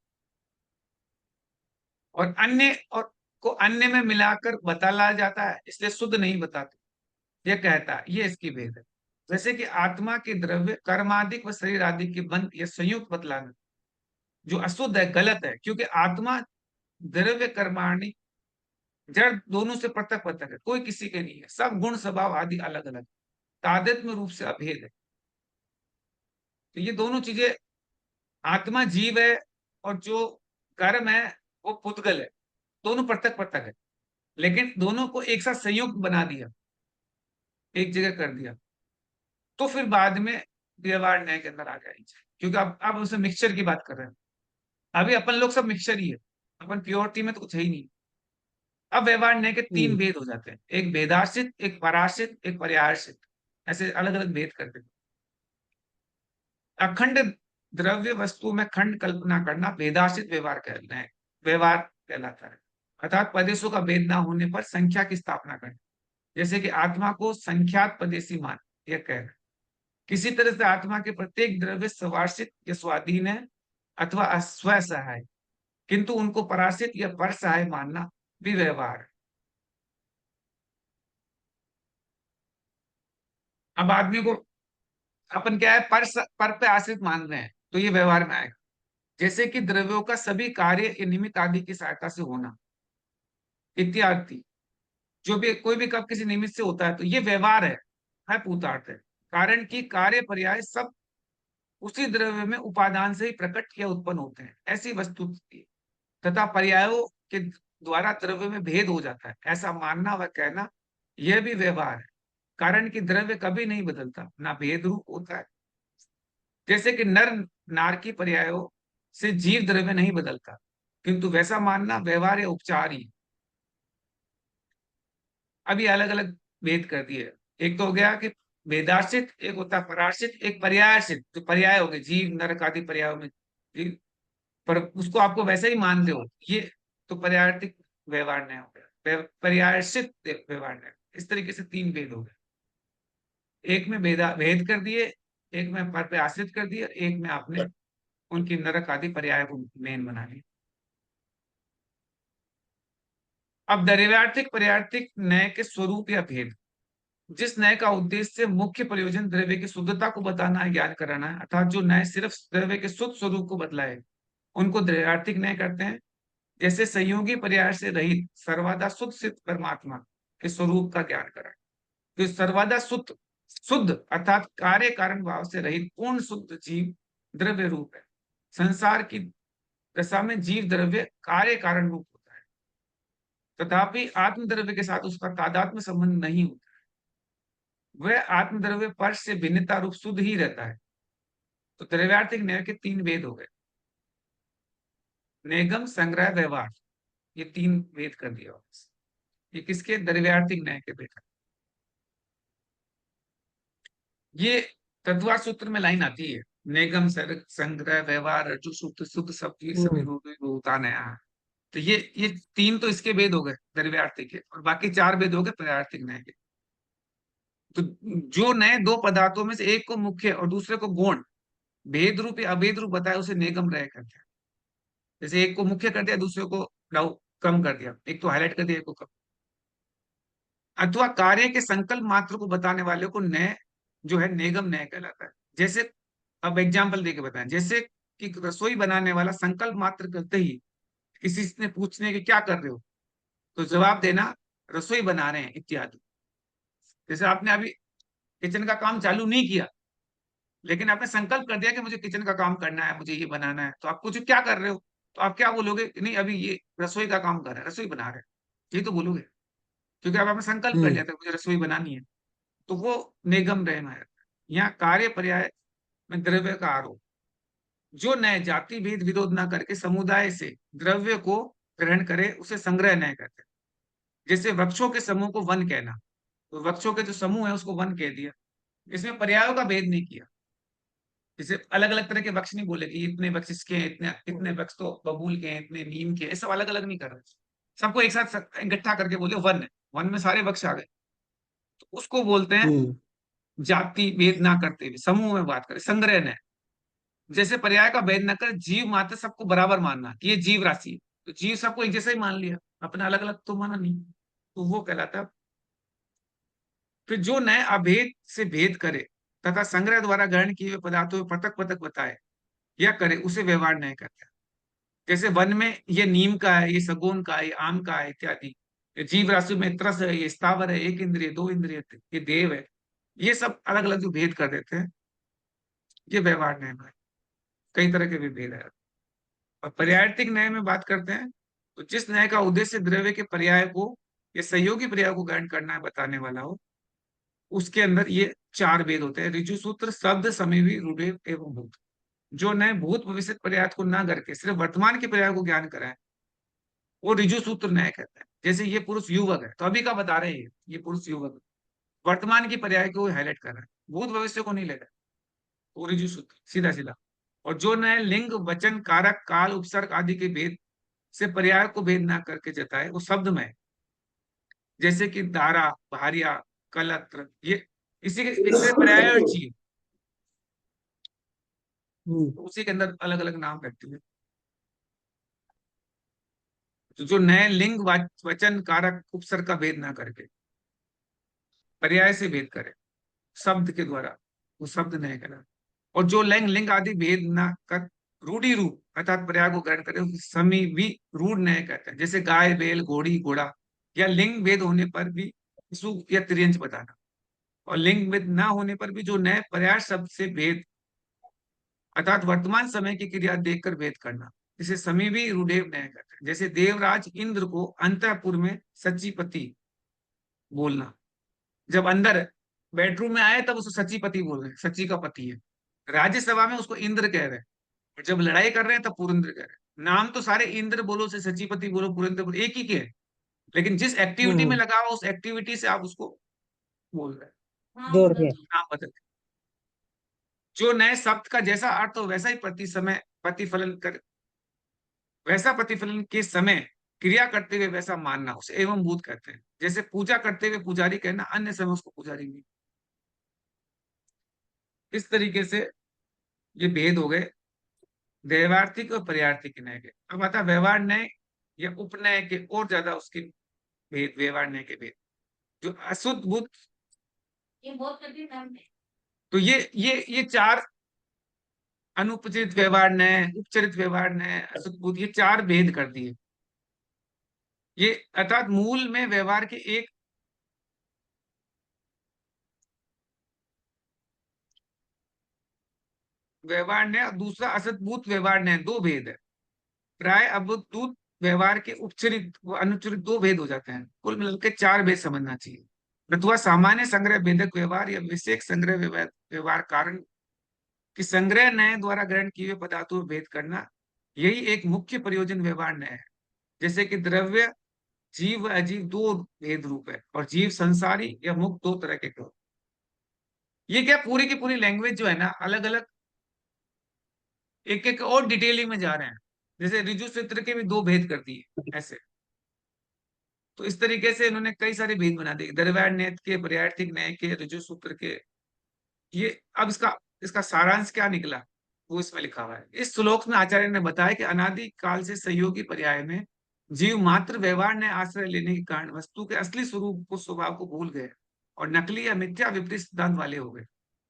Speaker 1: और अन्य और को अन्य में मिलाकर बतलाया जाता है, इसलिए शुद्ध नहीं बताते। यह कहता है, ये इसकी भेद है। जैसे कि आत्मा के द्रव्य कर्मादिक व शरीर आदि के बंध या संयुक्त बतलाना जो अशुद्ध है, गलत है, क्योंकि आत्मा द्रव्य कर्माणि जड़ दोनों से पृथक पृथक है, कोई किसी के नहीं है, सब गुण स्वभाव आदि अलग अलग, तादात्म्य रूप से अभेद है। तो ये दोनों चीजें, आत्मा जीव है और जो कर्म है वो पुद्गल है, दोनों पृथक पृथक है, लेकिन दोनों को एक साथ संयुक्त बना दिया, एक जगह कर दिया, तो फिर बाद में व्यवहार न्याय के अंदर आ जाएगी। क्योंकि अब उसे मिक्सचर की बात कर रहे हैं, अभी अपन लोग सब मिक्सचर ही है, अपन प्योरिटी में तो कुछ है ही नहीं। अब व्यवहार न्याय के तीन भेद हो जाते हैं, एक भेदाश्रित, एक पराश्रित, एक पर्यायश्रित, ऐसे अलग अलग भेद करते हैं। अखंड द्रव्य वस्तु में खंड कल्पना करना भेदाश्रित व्यवहार कहना है, व्यवहार कहलाता है। अर्थात पदेशों का भेद ना होने पर संख्या की स्थापना करना, जैसे कि आत्मा को संख्यात पदेशी मान, यह कहना। किसी तरह से आत्मा के प्रत्येक द्रव्य स्वार्षित या स्वाधीन है अथवा स्वसहाय, किंतु उनको पराश्रित या पर सहाय मानना भी व्यवहार है। अब आदमी को अपन क्या है, पर पे आश्रित मान रहे हैं, तो ये व्यवहार में आएगा। जैसे कि द्रव्यों का सभी कार्य या निमित्त आदि की सहायता से होना इत्यादि, जो भी कोई भी कब किसी निमित्त से होता है, तो ये व्यवहार है पूर्तार्थ है। कारण की कार्य पर्याय सब उसी द्रव्य में उपादान से ही प्रकट या उत्पन्न होते हैं, ऐसी वस्तु तथा पर्यायों के द्वारा द्रव्य में भेद हो जाता है, ऐसा मानना व कहना, यह भी व्यवहार है। कारण कि द्रव्य कभी नहीं बदलता, ना भेद रूप होता है। जैसे कि नर नार की पर्यायों से जीव द्रव्य नहीं बदलता, किंतु वैसा मानना व्यवहार या उपचार ही। अभी अलग अलग भेद कर दिए, एक तो हो गया कि वेदाश्रित, एक होता है पराश्रित, एक पर्यायश्रित, जो पर्याय हो गए जीव नरक आदि पर्यायों में जीव, पर उसको आपको वैसे ही मानते हो, ये तो पर्यायर्थिक व्यवहार नहीं हो गया, पर्यायश्रित व्यवहार नहीं। इस तरीके से तीन भेद हो गए, एक में भेद कर दिए, एक में पर पे आश्रित कर दिया, एक में आपने उनकी नरक आदि पर्याय को मेन बना लिया। अब द्रव्यार्थिक पर्यार्थिक न्याय के स्वरूप या भेद, जिस न्याय का उद्देश्य मुख्य प्रयोजन द्रव्य की शुद्धता को बताना है, ज्ञान कराना है, अर्थात जो न्याय सिर्फ द्रव्य के शुद्ध स्वरूप को बतलाए, उनको द्रव्यार्थिक न्याय करते हैं। जैसे संयोगी पर्याय से रहित सर्वदा शुद्ध सिद्ध परमात्मा के स्वरूप का ज्ञान करा, तो सर्वदा शुद्ध शुद्ध अर्थात कार्य कारण भाव से रहित पूर्ण शुद्ध जीव द्रव्य रूप है। संसार की दशा में जीव द्रव्य कार्य कारण रूप होता है, तथापि आत्मद्रव्य के साथ उसका तादात्म्य संबंध नहीं होता, वह आत्मद्रव्य पर्श से भिन्नता रूप शुद्ध ही रहता है। तो द्रव्यार्थिक न्याय के तीन भेद हो गए, निगम संग्रह व्यवहार, ये तीन भेद कर दिया। ये किसके, द्रव्यार्थिक न्याय के भेद। ये तत्वार सूत्र में लाइन आती है, निगम संग्रह व्यवहार रज्जु सूत्र शुद्ध सब सभी होता नया। तो ये तीन तो इसके भेद हो गए द्रव्यार्थिक के, और बाकी चार भेद हो गए पर्यायार्थिक न्याय के। तो जो नए दो पदार्थों में से एक को मुख्य और दूसरे को गौण भेद रूप या अभेद रूप बताया, उसे निगम रह करते हैं। जैसे एक को मुख्य कर दिया, दूसरे को डाउ कम कर दिया, एक तो हाईलाइट कर दिया, एक को कम। अथवा कार्य के संकल्प मात्र को बताने वाले को नय जो है निगम न्याय कहलाता है। जैसे अब एग्जाम्पल देके बताएं, जैसे कि रसोई बनाने वाला संकल्प मात्र करते ही किसी ने पूछने कि क्या कर रहे हो, तो जवाब देना रसोई बना रहे हैं इत्यादि। जैसे आपने अभी किचन का काम चालू नहीं किया, लेकिन आपने संकल्प कर दिया कि मुझे किचन का काम करना है, मुझे ये बनाना है, तो आप पूछो क्या कर रहे हो, तो आप क्या बोलोगे? नहीं, अभी ये रसोई का काम कर रहे हैं, रसोई बना रहे हैं, ये तो बोलोगे, क्योंकि अब आपने संकल्प कर लिया था मुझे रसोई बनानी है। तो वो निगम रहना है। यहाँ कार्य पर्याय में द्रव्य का आरोप, जो नए जाति भेद विरोध ना करके समुदाय से द्रव्य को ग्रहण करे, उसे संग्रह न्याय कहते हैं। जैसे वृक्षों के समूह को वन कहना, तो वृक्षों के जो समूह है उसको वन कह दिया, इसमें पर्यायों का भेद नहीं किया। जैसे अलग अलग तरह के वृक्ष नहीं बोले कि इतने वृक्ष इसके हैं, इतने इतने वृक्ष तो बबूल के हैं, इतने नीम के हैं, सब अलग अलग नहीं कर रहे, सबको एक साथ इकट्ठा करके बोले वन है, वन में सारे वृक्ष आ गए, तो उसको बोलते हैं जाति भेद ना करते हुए समूह में बात करें, संग्रह न्याय। जैसे पर्याय का भेद न कर जीव मात्र सबको बराबर मानना कि ये जीव राशि है, तो जीव सबको एक जैसा ही मान लिया, अपना अलग अलग तो माना नहीं, तो वो कहलाता है। फिर जो नए अभेद से भेद करे तथा संग्रह द्वारा ग्रहण किए हुए पदार्थों में पृथक पृथक बताए या करे, उसे व्यवहार न्याय कहते हैं। जैसे वन में ये नीम का है, ये सगुन का है, ये आम का है इत्यादि। ये जीव राशि में त्रस है, ये स्थावर है, एक इंद्रिय दो इंद्रिय, ये देव है, ये सब अलग अलग जो भेद कर देते हैं, ये व्यवहार न्याय में कई तरह के भी भेद है। और पर्यायर्थिक न्याय में बात करते हैं, तो जिस न्याय का उद्देश्य द्रव्य के पर्याय को या सहयोगी पर्याय को ग्रहण करना है, बताने वाला हो, उसके अंदर ये चार भेद होते हैं: ऋजु सूत्र, शब्द, समीपी, रूढ़िव एवं भूत। जो नए भूत भविष्य पर्याय को ना करके सिर्फ वर्तमान के पर्याय को ज्ञान कराए, वो ऋजु सूत्र न्याय कहते हैं। जैसे ये पुरुष युवक है, तो अभी का बता रहे हैं ये पुरुष युवक है, वर्तमान की पर्याय को हाईलाइट कर रहा है, भूत भविष्य को नहीं ले रहा है, वो ऋजु सूत्र सीधा सीधा। और जो नए लिंग, वचन, कारक, काल, उपसर्ग आदि के भेद से पर्याय को भेद ना करके जताए, वो शब्द में, जैसे कि धारा, भारिया, कलत्र, ये इसी के एक तरह पर्याय और चीज, तो उसी के अंदर अलग अलग नाम रखती है। तो जो नए लिंग, वचन, कारक, उपसर्ग का भेद ना करके पर्याय से भेद करे शब्द के द्वारा, वो शब्द नए कहलाता। और जो लिंग, लिंग आदि भेद ना कर रूढ़ी रूप अर्थात पर्याय को ग्रहण करे, उसे समीपी रूढ़ नए कहते हैं। जैसे गाय, बैल, घोड़ी, घोड़ा, या लिंग भेद होने पर भी सु या त्रियंच बताना, और लिंग भेद ना होने पर भी जो नए पर्याय शब्द से भेद अर्थात वर्तमान समय की क्रिया देखकर भेद करना, इसे समीपी रूढ़ेव न्याय कहते हैं। जैसे देवराज इंद्र को अंतःपुर में सचिपति बोलना, जब अंदर बेडरूम में आए तब उसको सचिपति बोल रहे हैं, सची का पति है। राज्यसभा में उसको इंद्र कह रहे हैं, और जब लड़ाई कर रहे हैं तब पुरंद्र कह रहे हैं। नाम तो सारे इंद्र बोलो से सचिपति बोलो पुरंद्र बोलो एक ही के है, लेकिन जिस एक्टिविटी में लगा हो उस एक्टिविटी से आप उसको बोल रहे हैं,
Speaker 3: जोड़ के
Speaker 1: नाम बदल। जो नए शब्द का जैसा अर्थ हो वैसा ही प्रतिफलन कर, वैसा प्रतिफलन के समय क्रिया करते हुए वैसा मानना, उसे एवं भूत कहते हैं। जैसे पूजा करते हुए पुजारी कहना, अन्य समय उसको पुजारी नहीं। इस तरीके से ये भेद हो गए व्यवहार्थिक और पर्यार्थिक न्याय के। अब आता व्यवहार न्याय या उपन्याय के और ज्यादा उसके भेद, व्यवहार न्याय के भेद, जो अशुद्ध बुद्ध,
Speaker 2: ये बहुत कठिन नाम है।
Speaker 1: तो ये चार, अनुपचित व्यवहार न्याय, उपचरित व्यवहार न्याय, अशुद्ध बुद्ध, ये चार भेद कर दिए। ये अर्थात मूल में व्यवहार के एक व्यवहार न्याय, दूसरा असद्भूत व्यवहार न्याय, दो भेद है। प्राय अबूत व्यवहार के उपचरित व अनुचरित दो भेद हो जाते हैं, कुल मिलकर चार भेद समझना चाहिए। अथवा सामान्य संग्रह भेदक व्यवहार या विशेष संग्रह व्यवहार कारण कि संग्रह न्याय द्वारा ग्रहण किए हुए पदार्थों में भेद करना, यही एक मुख्य प्रयोजन व्यवहार न्याय है। जैसे कि द्रव्य, जीव व अजीव दो भेद रूप है, और जीव संसारी या मुक्त दो तरह के हो। ये क्या पूरी की पूरी लैंग्वेज जो है ना, अलग अलग एक एक और डिटेलिंग में जा रहे हैं। जैसे ऋजु सूत्र के भी दो भेद कर दिए ऐसे। तो इस तरीके से इन्होंने कई सारे भेद बना दिए, द्रव्यार्थ न्याय के, पर्यायर्थिक न्याय के, ऋजु सूत्र के। ये अब इसका इसका सारांश क्या निकला वो इसमें लिखा हुआ है। इस श्लोक में आचार्य ने बताया कि अनादि काल से सहयोगी पर्याय में जीव मात्र व्यवहार ने आश्रय लेने के कारण वस्तु के असली स्वरूप को, स्वभाव को भूल गए और नकली या मिथ्या विपरीत सिद्धांत वाले हो गए।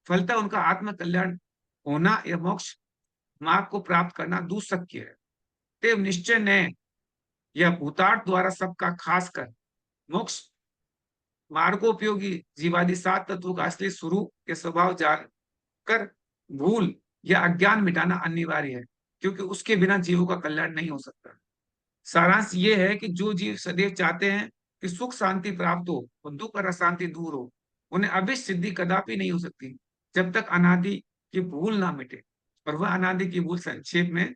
Speaker 1: फलतः उनका आत्म कल्याण होना या मोक्ष मार्ग को प्राप्त करना दुष्शक्य है। तेव निश्चय ने यह भूतार्थ द्वारा सबका खास कर मोक्ष मार्गोपयोगी जीवादि सात तत्वों का असली स्वरूप के स्वभाव जानकर भूल या अज्ञान मिटाना अनिवार्य है, क्योंकि उसके बिना जीवों का कल्याण नहीं हो सकता। सारांश ये है कि जो जीव सदैव चाहते हैं कि सुख शांति प्राप्त हो और दुख और अशांति दूर हो, उन्हें अभिष्ट सिद्धि कदापि नहीं हो सकती जब तक अनादि की भूल ना मिटे। और वह अनादि की भूल संक्षेप में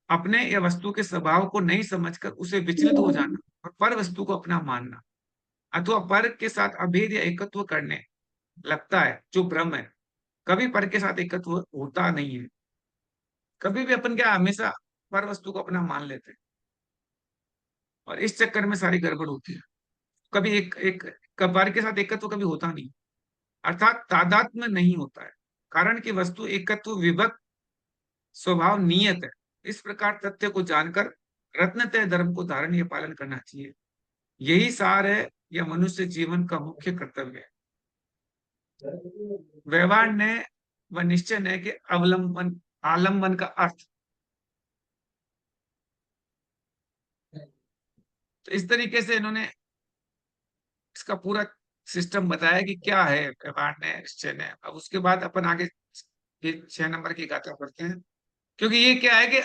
Speaker 1: अपने या वस्तु के स्वभाव को नहीं समझकर उसे विचलित हो जाना और पर वस्तु को अपना मानना, अथवा पर के साथ अभेद या एकत्व करने लगता है, जो भ्रम है। कभी पर के साथ एकत्व होता नहीं है। कभी भी अपन क्या, हमेशा पर वस्तु को अपना मान लेते हैं और इस चक्कर में सारी गड़बड़ होती है। कभी एक एक पर के साथ एकत्व कभी होता नहीं, अर्थात तादात्म्य नहीं होता है, कारण कि वस्तु एकत्व विभक्त स्वभाव नियत है। इस प्रकार तथ्य को जानकर रत्नतय धर्म को धारण या पालन करना चाहिए। यही सार है या मनुष्य जीवन का मुख्य कर्तव्य है। व्यवहार ने व निश्चय ने के अवलंबन आलंबन का अर्थ। तो इस तरीके से इन्होंने इसका पूरा सिस्टम बताया कि क्या है व्यवहार ने, निश्चय ने। अब उसके बाद अपन आगे ये 6 नंबर की गाथा पढ़ते हैं, क्योंकि ये क्या है कि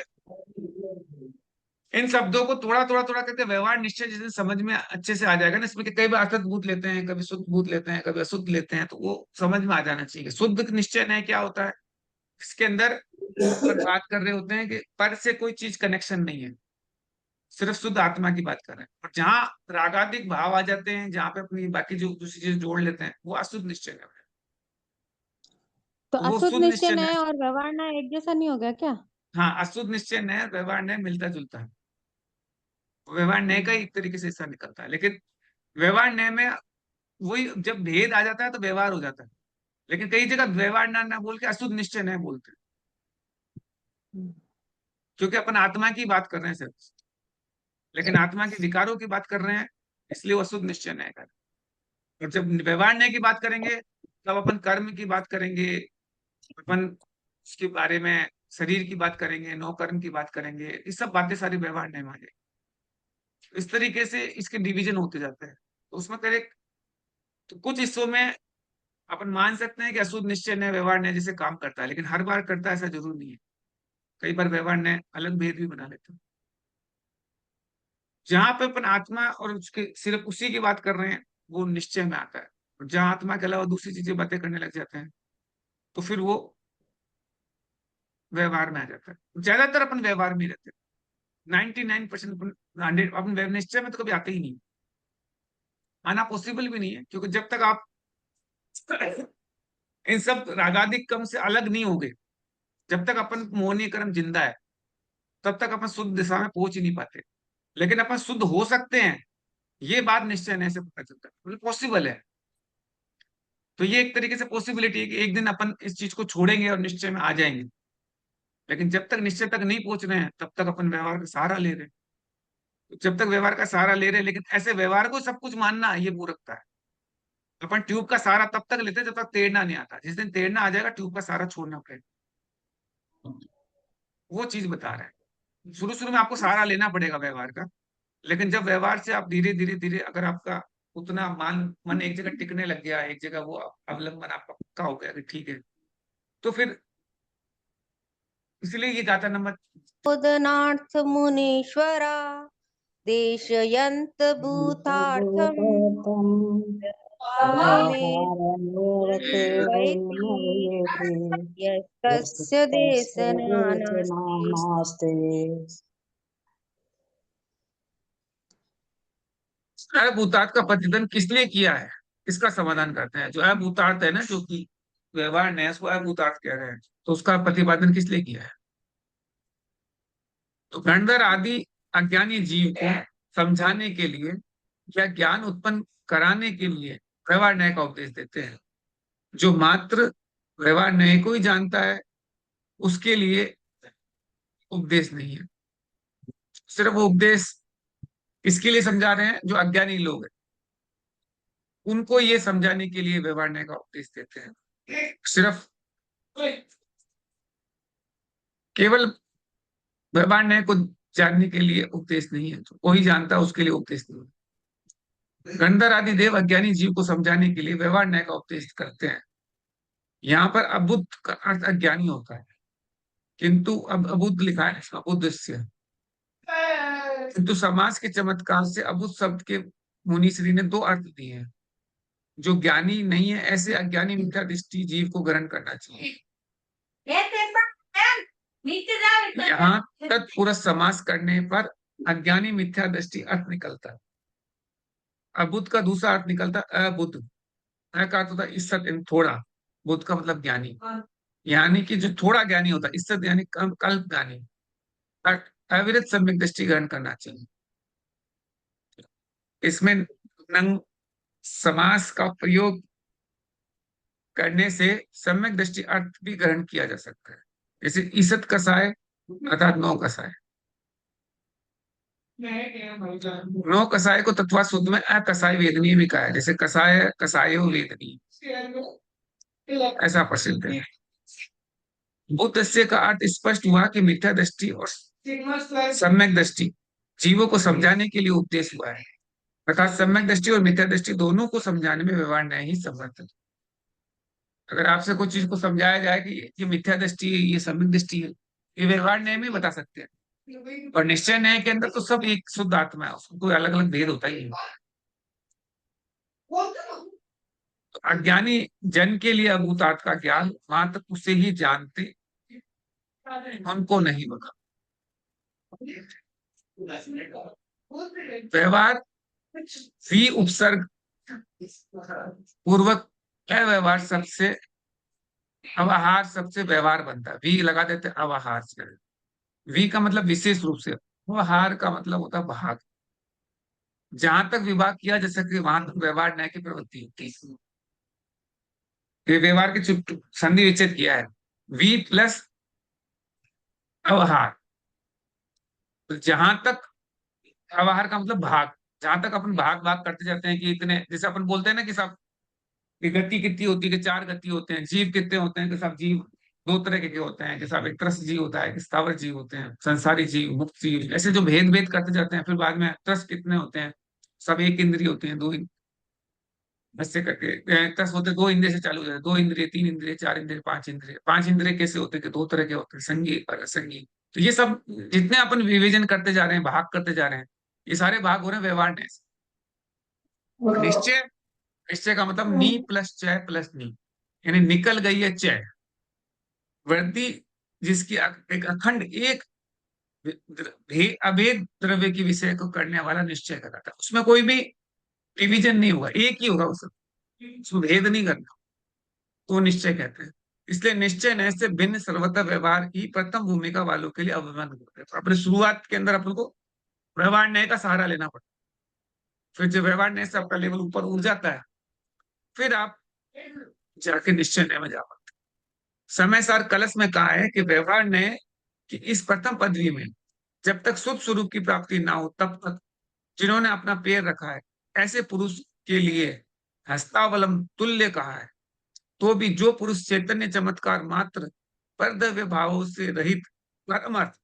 Speaker 1: इन शब्दों को थोड़ा थोड़ा थोड़ा करके व्यवहार निश्चय जिस दिन समझ में अच्छे से आ जाएगा ना, इसमें कि कई बार असत भूत लेते हैं, कभी शुद्ध भूत लेते हैं, कभी अशुद्ध लेते हैं, तो वो समझ में आ जाना चाहिए। शुद्ध निश्चय नहीं क्या होता है, इसके अंदर अपन बात कर रहे होते हैं कि पर से कोई चीज कनेक्शन नहीं है, सिर्फ शुद्ध आत्मा की बात कर रहे हैं। और जहाँ रागादिक भाव आ जाते हैं, जहाँ पे अपनी बाकी जो दूसरी चीज जोड़ लेते हैं, वो अशुद्ध निश्चय है।
Speaker 4: तो
Speaker 1: तो वो
Speaker 4: अशुद्ध
Speaker 1: शुद्ध
Speaker 4: निश्चय
Speaker 1: निश्चय है।
Speaker 4: न्याय और व्यवहार न्याय एक जैसा नहीं हो गया क्या?
Speaker 1: हाँ, अशुद्ध निश्चय न्याय व्यवहार न्याय मिलता जुलता है। व्यवहार न्याय का एक तरीके से हिस्सा निकलता है, लेकिन व्यवहार न्याय में वही जब भेद आ जाता है तो व्यवहार हो जाता है। लेकिन कई जगह व्यवहार न्याय ना बोल के अशुद्ध निश्चय न्याय बोलते हैं, क्योंकि अपन आत्मा की बात कर रहे हैं सिर्फ, लेकिन आत्मा के विकारों की बात कर रहे हैं, इसलिए वो अशुद्ध निश्चय न्याय कर। और जब व्यवहार न्याय की बात करेंगे तब अपन कर्म की बात करेंगे, अपन उसके बारे में शरीर की बात करेंगे, नौ कर्म की बात करेंगे, ये सब बातें सारी व्यवहार न्याय में आ जाएगी। इस तरीके से इसके डिवीजन होते जाते हैं। तो उसमें करेक्ट, तो कुछ हिस्सों में अपन मान सकते हैं कि अशुद्ध निश्चय न्याय व्यवहार न्याय जैसे काम करता है, लेकिन हर बार करता है ऐसा जरूर नहीं है। कई बार व्यवहार न्याय अलग भेद भी बना लेते हैं। जहां पे अपन आत्मा और उसके सिर्फ उसी की बात कर रहे हैं, वो निश्चय में आता है। और जहां आत्मा के अलावा दूसरी चीजें बातें करने लग जाते हैं, तो फिर वो व्यवहार में आ जाता है। ज्यादातर अपन व्यवहार में ही रहते हैं, 99% अपन 100 अपन निश्चय में तो कभी आते ही नहीं, आना पॉसिबल भी नहीं है। क्योंकि जब तक आप इन सब रागादिक क्रम से अलग नहीं होंगे, जब तक अपन मोहनीय कर्म जिंदा है, तब तक अपन शुद्ध दिशा में पहुंच ही नहीं पाते। लेकिन अपन शुद्ध हो सकते हैं, ये बात निश्चय नहीं से पता चलता है, मतलब पॉसिबल है। तो ये एक तरीके से पॉसिबिलिटी है कि एक दिन अपन इस चीज को छोड़ेंगे और निश्चय में आ जाएंगे। लेकिन जब तक निश्चय तक नहीं पहुंच रहे हैं, तब तक अपन व्यवहार का सहारा ले रहे हैं। तो जब तक व्यवहार का सहारा ले रहे हैं, लेकिन ऐसे व्यवहार को सब कुछ मानना, ये मूर्खता है। अपन ट्यूब का सहारा तब तक लेते हैं जब तक तैरना नहीं आता। जिस दिन तैरना आ जाएगा, ट्यूब का सहारा छोड़ना पड़ेगा। वो चीज बता रहे हैं। शुरू शुरू में आपको सहारा लेना पड़ेगा व्यवहार का, लेकिन जब व्यवहार से आप धीरे धीरे धीरे, अगर आपका उतना मन एक जगह टिकने लग गया, एक जगह वो अवलंबन आपका पक्का हो गया कि ठीक है, तो फिर इसलिए ये गाथा नंबर
Speaker 4: उदनार्थ मुनीश्वरा देशयन्त भूतार्थम
Speaker 3: व्यवहारमेव
Speaker 4: वैति
Speaker 3: केवलमवयेति
Speaker 4: यस्तस्य देशनानास्ति।
Speaker 3: नास्ति।
Speaker 1: अभूतार्थ का प्रतिपादन किस लिए किया है, इसका समाधान करते हैं। जो अभूतार्थ है ना, जो कि व्यवहार ने उसको अभूतार्थ कह रहे हैं, तो उसका प्रतिपादन किस लिए किया है। तो गंधर आदि अज्ञानी जीव को समझाने के लिए या ज्ञान उत्पन्न कराने के लिए व्यवहार न्याय का उपदेश देते हैं। जो मात्र व्यवहार न्याय को ही जानता है उसके लिए उपदेश नहीं है। सिर्फ वो उपदेश किसके लिए समझा रहे हैं? जो अज्ञानी लोग हैं उनको ये समझाने के लिए व्यवहार न्याय का उपदेश देते हैं। सिर्फ केवल व्यवहार न्याय को जानने के लिए उपदेश नहीं है। तो कोई जानता है उसके लिए उपदेश नहीं है। गंधर आदि देव अज्ञानी जीव को समझाने के लिए व्यवहार न्याय का उपदेश करते हैं। यहाँ पर अबुद्ध का अर्थ अज्ञानी होता है, किंतु अब अबुद्ध लिखा है अबुद्धस्य, किंतु समाज के चमत्कार से अबुद्ध शब्द के मुनि श्री ने दो अर्थ दिए हैं। जो ज्ञानी नहीं है ऐसे अज्ञानी मिथ्या दृष्टि जीव को ग्रहण करना चाहिए।
Speaker 2: नीचे जाओ।
Speaker 1: यहाँ तत्पुरुष समास करने पर अज्ञानी मिथ्या दृष्टि अर्थ निकलता है। अबुद्ध का दूसरा अर्थ निकलता है अबुद्ध। अ का अर्थ होता है इज्जत यानी थोड़ा, बुद्ध का मतलब ज्ञानी, यानी कि जो थोड़ा ज्ञानी होता है, इज्जत यानी कल्प ज्ञानी, अविरत सम्यक दृष्टि ग्रहण करना चाहिए। इसमें नंग समास का प्रयोग करने से सम्यक दृष्टि अर्थ भी ग्रहण किया जा सकता है। जैसे ईसत कसाय अर्थात नौ कसाय। नौ कसाय को तत्वा शुद्ध में अकसाय वेदनीय भी कहा है। जैसे कसाय कसायो वेदनीय, ऐसा प्रसिद्ध है। बुद्धस्य का अर्थ स्पष्ट हुआ कि मिथ्या दृष्टि और सम्यक दृष्टि जीवों को समझाने के लिए उपदेश हुआ है, अर्थात सम्यक दृष्टि और मिथ्या दृष्टि दोनों को समझाने में व्यवहार न्याय ही समर्थ है। अगर आपसे कोई चीज को समझाया जाए कि ये मिथ्या दृष्टि है, ये सम्यक दृष्टि है, ये व्यवहार न्याय में बता सकते हैं। और निश्चय न्याय के अंदर तो सब एक शुद्ध आत्मा है, उसको कोई अलग अलग भेद होता ही नहीं। तो अज्ञानी जन के लिए अभूतार्थ का ज्ञान मात्र उसे ही जानते, उनको नहीं होगा। व्यवहार वी उपसर्ग पूर्वक अव्यवहार सबसे अव्यवहार सबसे व्यवहार बनता है। वी लगा देते अव्यवहार से। वी का मतलब विशेष रूप से, व्यवहार का मतलब होता है भाग। जहां तक विभाग किया जा सके वहां तक व्यवहार न्याय की प्रवृत्ति होती है। ये व्यवहार के संधि विच्छेद किया है, वी प्लस अव्यवहार। तो जहां तक अव्यवहार का मतलब भाग, जहां तक अपन भाग भाग करते जाते हैं कि इतने, जैसे अपन बोलते हैं ना कि सब कि गति कितनी होती है, कि चार गति होते हैं, जीव कितने होते हैं, कि सब जीव दो तरह के होते हैं, कि सब एक त्रस्त जीव होता है, कि स्थावर जीव होते हैं, संसारी जीव, मुक्त जीव, ऐसे जो भेद भेद करते जाते हैं। फिर बाद में त्रस्त कितने होते हैं, सब एक इंद्रिय होते हैं, दो ऐसे करके त्रस्त होते, दो इंद्रिय से चालू हो जाते हैं, दो इंद्रिय, तीन इंद्रिय, चार इंद्रिय, पांच इंद्रिय। पांच इंद्रिय कैसे होते हैं कि दो तरह के होते हैं, संगी और असंगी। तो ये सब जितने अपन विवेचन करते जा रहे हैं, भाग करते जा रहे हैं, ये सारे भाग हो रहे हैं व्यवहार न्याय से। निश्चय, निश्चय का मतलब नी प्लस चय प्लस नी, यानी निकल गई है चय, वृद्धि जिसकी एक अखंड एक अभेद द्रव्य के विषय को करने वाला निश्चय कराता है। उसमें कोई भी डिवीजन नहीं होगा, एक ही होगा, उसमें भेद नहीं करना, तो निश्चय कहते हैं। इसलिए निश्चय न्याय से भिन्न सर्वथा व्यवहार की प्रथम भूमिका वालों के लिए अभिमान होता है। तो अपने शुरुआत के अंदर अपन को व्यवहार न्याय का सहारा लेना पड़ता है। फिर जब व्यवहार न्याय से आपका लेवल ऊपर उठ जाता है, फिर आप जाके निश्चय न्याय में जा पाते। समय सार कलश में कहा है कि व्यवहार न्याय कि इस प्रथम पदवी में जब तक शुद्ध स्वरूप की प्राप्ति ना हो तब तक जिन्होंने अपना पैर रखा है, ऐसे पुरुष के लिए हस्तावलम तुल्य कहा है। तो भी जो पुरुष चैतन्य चमत्कार मात्र परद्रव्य भावों से रहित परमार्थ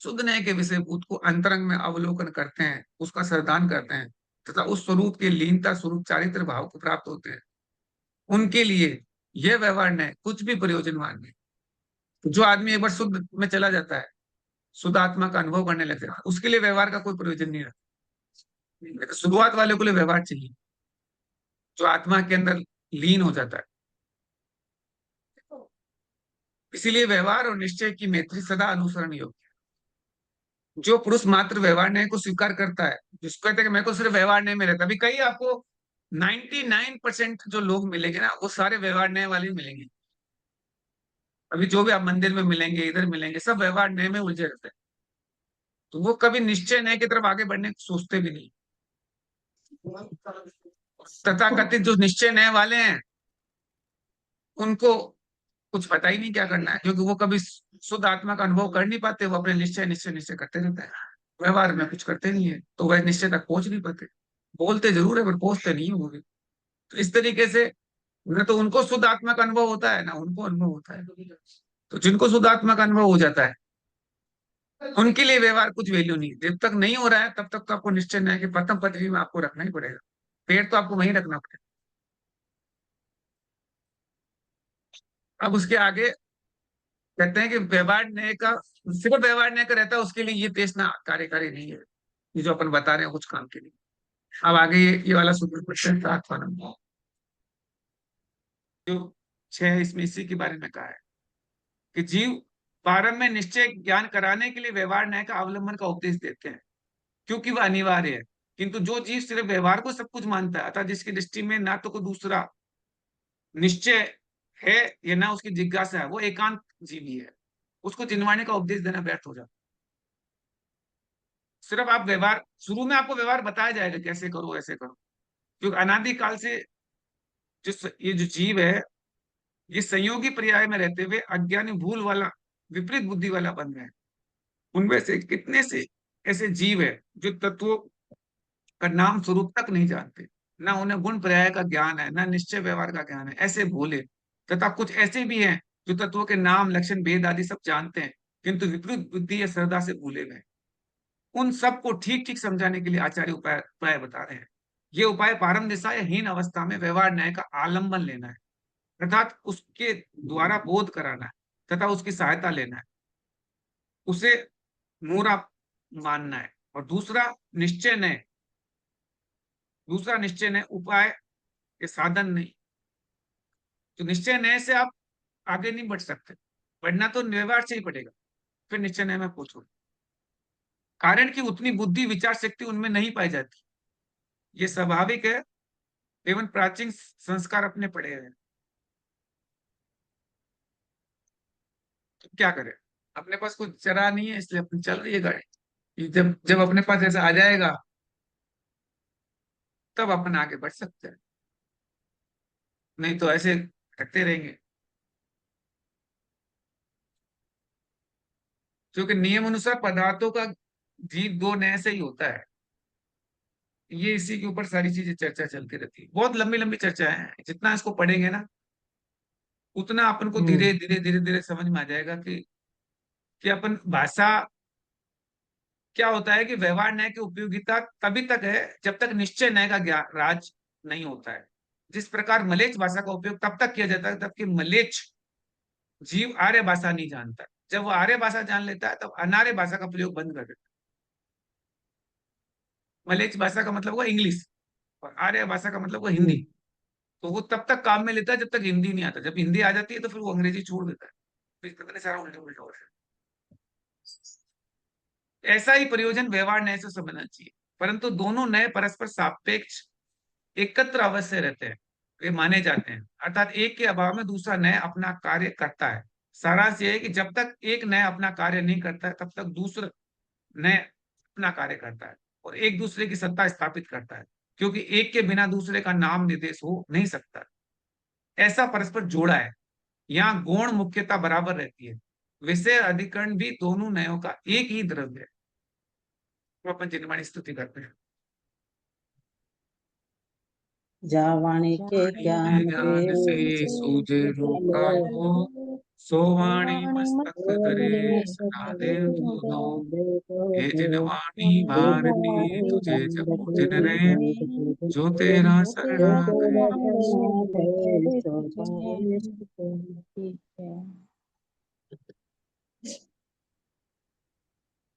Speaker 1: शुद्ध न्याय के विषय भूत को अंतरंग में अवलोकन करते हैं, उसका श्रद्धान करते हैं तथा उस स्वरूप के लीनता स्वरूप चारित्र भाव को प्राप्त होते हैं, उनके लिए यह व्यवहार न्याय कुछ भी प्रयोजनवान नहीं। जो आदमी एक बार शुद्ध में चला जाता है, शुद्ध आत्मा का अनुभव करने लगता है, उसके लिए व्यवहार का कोई प्रयोजन नहीं रहता। शुरुआत वाले को लिए व्यवहार चाहिए, जो आत्मा के अंदर लीन हो जाता है। इसीलिए व्यवहार और निश्चय की मैत्री सदा अनुसरण योग्य है। जो पुरुष मात्र व्यवहार न्याय को स्वीकार करता है, जिसको कहते हैं कि मैं को सिर्फ व्यवहार न्याय में रहता, अभी कई आपको 99% जो लोग मिलेंगे ना, वो सारे व्यवहार न्याय वाले मिलेंगे। अभी जो भी आप मंदिर में मिलेंगे, इधर मिलेंगे, सब व्यवहार न्याय में उलझे रहते हैं। तो वो कभी निश्चय न्याय की तरफ आगे बढ़ने को सोचते भी नहीं। तथाकथित जो निश्चय न्याय वाले हैं उनको कुछ पता ही नहीं क्या करना है, क्योंकि वो कभी शुद्ध आत्मा का अनुभव कर नहीं पाते। वो अपने निश्चय निश्चय निश्चय करते रहते हैं, व्यवहार में कुछ करते नहीं है, तो वह निश्चय तक पहुंच नहीं पाते। बोलते जरूर है पर पहुंचते नहीं है वो भी। तो इस तरीके से न तो उनको शुद्ध आत्मा का अनुभव होता है, ना उनको अनुभव होता है। तो जिनको शुद्ध आत्मा का अनुभव हो जाता है उनके लिए व्यवहार कुछ वैल्यू नहीं। जब तक नहीं हो रहा है तब तक तो आपको निश्चय नहीं है कि प्रथम पदवी में आपको रखना ही पड़ेगा, पेड़ तो आपको वहीं रखना पड़ेगा। अब उसके आगे कहते हैं कि व्यवहार न्याय का, सिर्फ व्यवहार न्याय का रहता है उसके लिए ये देश ना कार्यकारी नहीं है, ये जो अपन बता रहे हैं कुछ काम के लिए। अब आगे ये वाला सूत्र क्वेश्चन था 8वां नंबर, जो 6 इसमें इसी के बारे में कहा है कि जीव प्रारंभ में निश्चय ज्ञान कराने के लिए व्यवहार न्याय का अवलंबन का उपदेश देते हैं, क्योंकि वह अनिवार्य है। किंतु जो जीव सिर्फ व्यवहार को सब कुछ मानता है, अर्थात जिसकी दृष्टि में ना तो कोई दूसरा निश्चय है या ना उसकी जिज्ञासा है, वो एकांत जीवी है। उसको जिनवाने का उपदेश देना व्यर्थ हो जाता। सिर्फ आप व्यवहार, शुरू में आपको व्यवहार बताया जाएगा कैसे करो ऐसे करो, क्योंकि अनादि काल से ये जो जीव है ये संयोगी पर्याय में रहते हुए अज्ञानी भूल वाला विपरीत बुद्धि वाला बन रहे हैं। उनमें से कितने से ऐसे जीव है जो तत्वों का नाम स्वरूप तक नहीं जानते, ना उन्हें गुण पर्याय का ज्ञान है, ना निश्चय व्यवहार का ज्ञान है, ऐसे भोले। तथा कुछ ऐसे भी हैं जो तत्वों के नाम लक्षण भेद आदि सब जानते हैं, किंतु विपरीत बुद्धि या श्रद्धा से भूले गए। उन सबको ठीक ठीक समझाने के लिए आचार्य उपाय उपाय बता रहे हैं। ये उपाय पारम दिशा या हीन अवस्था में व्यवहार न्याय का आलंबन लेना है, अर्थात उसके द्वारा बोध कराना है तथा उसकी सहायता लेना है, उसे मूरा मानना है। और दूसरा निश्चय नय उपाय के साधन नहीं। तो निश्चय नय से आप आगे नहीं बढ़ सकते, बढ़ना तो व्यवहार से ही पड़ेगा, फिर निश्चय नय में पूछो। कारण कि उतनी बुद्धि विचार शक्ति उनमें नहीं पाई जाती, ये स्वाभाविक है, एवं प्राचीन संस्कार अपने पड़े हैं। तो क्या करें, अपने पास कुछ चरा नहीं है इसलिए अपनी चल रही है गाड़ी। जब जब अपने पास ऐसा आ जाएगा तब अपन आगे बढ़ सकते हैं, नहीं तो ऐसे करते रहेंगे। क्योंकि नियम अनुसार पदार्थों का जीव दो नए से ही होता है। ये इसी के ऊपर सारी चीजें चर्चा चलती रहती है, बहुत लंबी लंबी चर्चाएं हैं। जितना इसको पढ़ेंगे ना उतना अपन को धीरे धीरे धीरे धीरे समझ में आ जाएगा कि अपन भाषा क्या होता है, कि व्यवहार न्याय की उपयोगिता तभी तक है जब तक निश्चय न्याय का ज्ञान राज नहीं होता है। जिस प्रकार मलेच्छ भाषा का उपयोग तब तक किया जाता है तब कि मलेच्छ जीव आर्य भाषा नहीं जानता। जब वो आर्य भाषा जान लेता है तब अनार्य भाषा का प्रयोग बंद कर देता है। मलेच्छ भाषा का मतलब हुआ इंग्लिश और आर्य भाषा का मतलब हुआ हिंदी। तो वो तब तक काम में लेता है जब तक हिंदी नहीं आता। जब हिंदी आ जाती है तो फिर वो अंग्रेजी छोड़ देता है, फिर कितने सारा उल्टा उल्टा हो रहा है। ऐसा ही प्रयोजन व्यवहार न्याय से समझना चाहिए, परंतु दोनों नए परस्पर सापेक्ष एकत्र अवश्य रहते हैं, वे माने जाते हैं। अर्थात एक के अभाव में दूसरा नय अपना कार्य करता है। सारांश यह है कि जब तक एक नय अपना कार्य नहीं करता है तब तक दूसरा नय अपना कार्य करता है और एक दूसरे की सत्ता स्थापित करता है, क्योंकि एक के बिना दूसरे का नाम निर्देश हो नहीं सकता। ऐसा परस्पर जोड़ा है। यहाँ गौण मुख्यता बराबर रहती है, विषय अधिकरण भी दोनों नयों का एक ही द्रव्य है। तो अपन जिनवाणी स्तुति करते हैं।
Speaker 3: जावाणी के ज्ञान
Speaker 1: ज्ञान से सूझे रोकायो, सोवाणी मस्तक धरे सनादे दो। हे जिनवाणी भारती तुझे जपो दिन रे, जो तेरा शरणागत।
Speaker 3: के